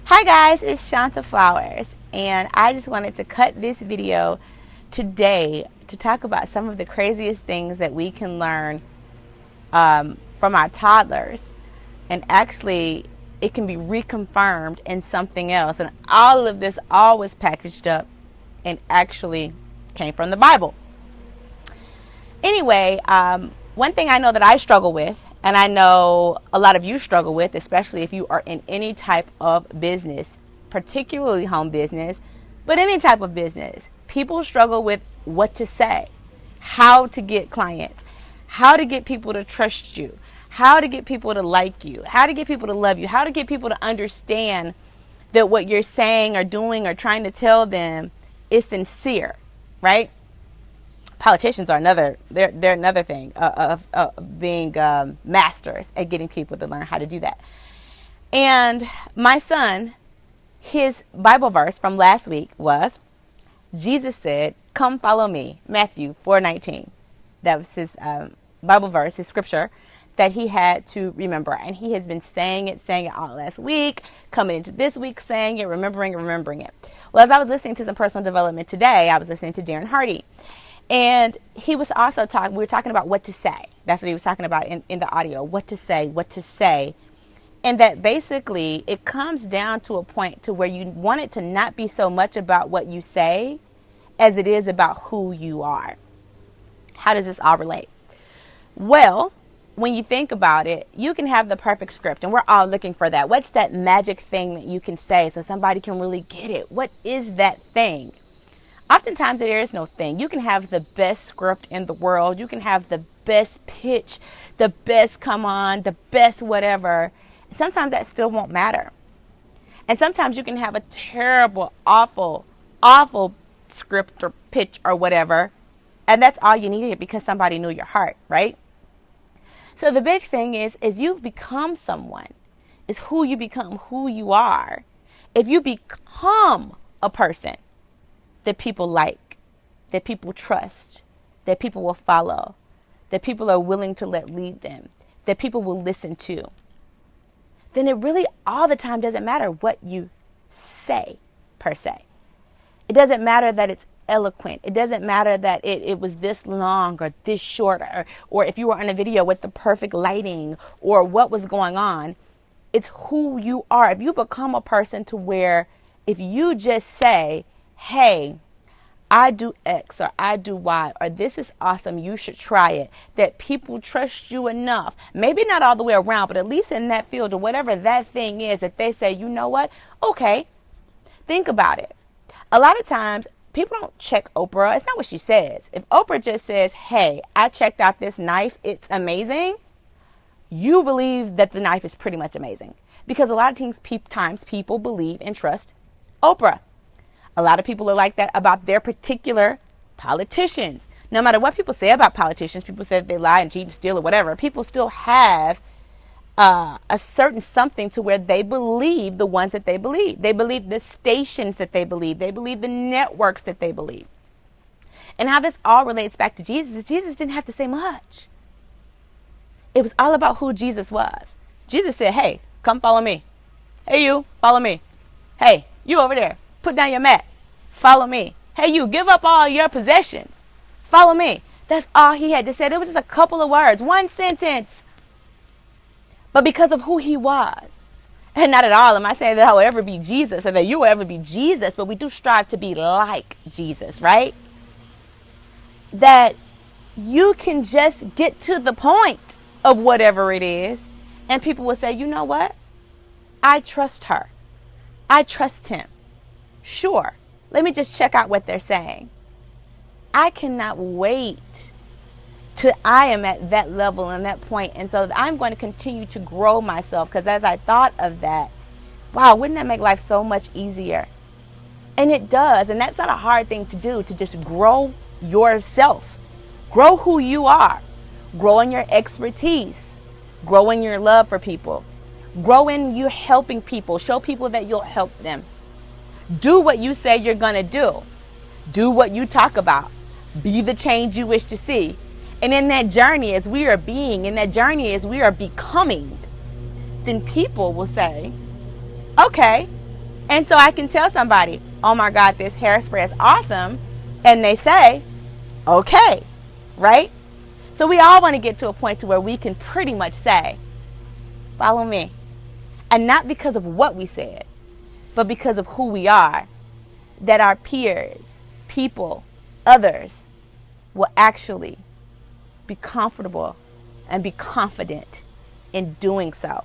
Hi guys, it's Shanta Flowers, and I just wanted to cut this video today to talk about some of the craziest things that we can learn from our toddlers, and actually it can be reconfirmed in something else, and all of this all was packaged up and actually came from the Bible. Anyway, one thing I know that I struggle with, and I know a lot of you struggle with, especially if you are in any type of business, particularly home business, but any type of business, people struggle with what to say, how to get clients, how to get people to trust you, how to get people to like you, how to get people to love you, how to get people to understand that what you're saying or doing or trying to tell them is sincere, right? Politicians are they're another thing of being masters at getting people to learn how to do that. And my son, his Bible verse from last week was, Jesus said, "Come follow me," Matthew 4:19. That was his Bible verse, his scripture that he had to remember. And he has been saying it all last week, coming into this week saying it, remembering it. Well, as I was listening to some personal development today, I was listening to Darren Hardy. And he was also we were talking about what to say. That's what he was talking about in the audio. What to say. And that basically it comes down to a point to where you want it to not be so much about what you say as it is about who you are. How does this all relate? Well, when you think about it, you can have the perfect script, and we're all looking for that. What's that magic thing that you can say so somebody can really get it? What is that thing? Oftentimes there is no thing. You can have the best script in the world. You can have the best pitch, the best the best whatever. Sometimes that still won't matter. And sometimes you can have a terrible, awful script or pitch or whatever. And that's all you needed because somebody knew your heart, right? So the big thing is you become someone. Is who you become, who you are. If you become a person that people like, that people trust, that people will follow, that people are willing to let lead them, that people will listen to, then it really all the time doesn't matter what you say, per se. It doesn't matter that it's eloquent. It doesn't matter that it was this long or this short, or if you were on a video with the perfect lighting or what was going on. It's who you are. If you become a person to where if you just say, hey, I do X or I do Y, or this is awesome, you should try it, that people trust you enough, maybe not all the way around, but at least in that field or whatever that thing is, that they say, you know what? Okay, think about it. A lot of times people don't check Oprah. It's not what she says. If Oprah just says, hey, I checked out this knife, it's amazing, you believe that the knife is pretty much amazing. Because a lot of times people believe and trust Oprah. A lot of people are like that about their particular politicians. No matter what people say about politicians, people say that they lie and cheat and steal or whatever, people still have a certain something to where they believe the ones that they believe. They believe the stations that they believe. They believe the networks that they believe. And how this all relates back to Jesus is Jesus didn't have to say much. It was all about who Jesus was. Jesus said, hey, come follow me. Hey, you, follow me. Hey, you over there, put down your mat. Follow me. Hey, you, give up all your possessions. Follow me. That's all he had to say. It was just a couple of words, one sentence. But because of who he was, and not at all am I saying that I will ever be Jesus or that you will ever be Jesus, but we do strive to be like Jesus, right? That you can just get to the point of whatever it is, and people will say, you know what? I trust her. I trust him. Sure. Let me just check out what they're saying. I cannot wait till I am at that level and that point. And so I'm going to continue to grow myself, because as I thought of that, wow, wouldn't that make life so much easier? And it does. And that's not a hard thing to do, to just grow yourself. Grow who you are. Grow in your expertise. Grow in your love for people. Grow in you helping people. Show people that you'll help them. Do what you say you're going to do. Do what you talk about. Be the change you wish to see. And in that journey, as we are being, in that journey, as we are becoming, then people will say, okay, And so I can tell somebody, oh my God, this hairspray is awesome. And they say, okay, right? So we all want to get to a point to where we can pretty much say, follow me. And not because of what we said, but because of who we are, that our peers, people, others will actually be comfortable and be confident in doing so.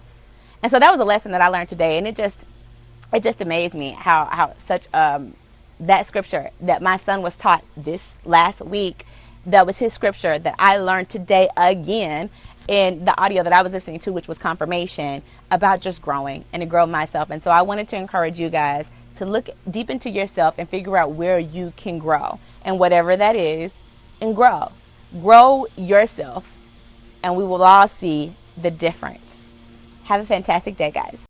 And so that was a lesson that I learned today, and it just amazed me how such that scripture that my son was taught this last week, that was his scripture that I learned today again in the audio that I was listening to, which was confirmation about just growing and to grow myself. And so I wanted to encourage you guys to look deep into yourself and figure out where you can grow, and whatever that is, and grow yourself, and we will all see the difference. Have a fantastic day, guys.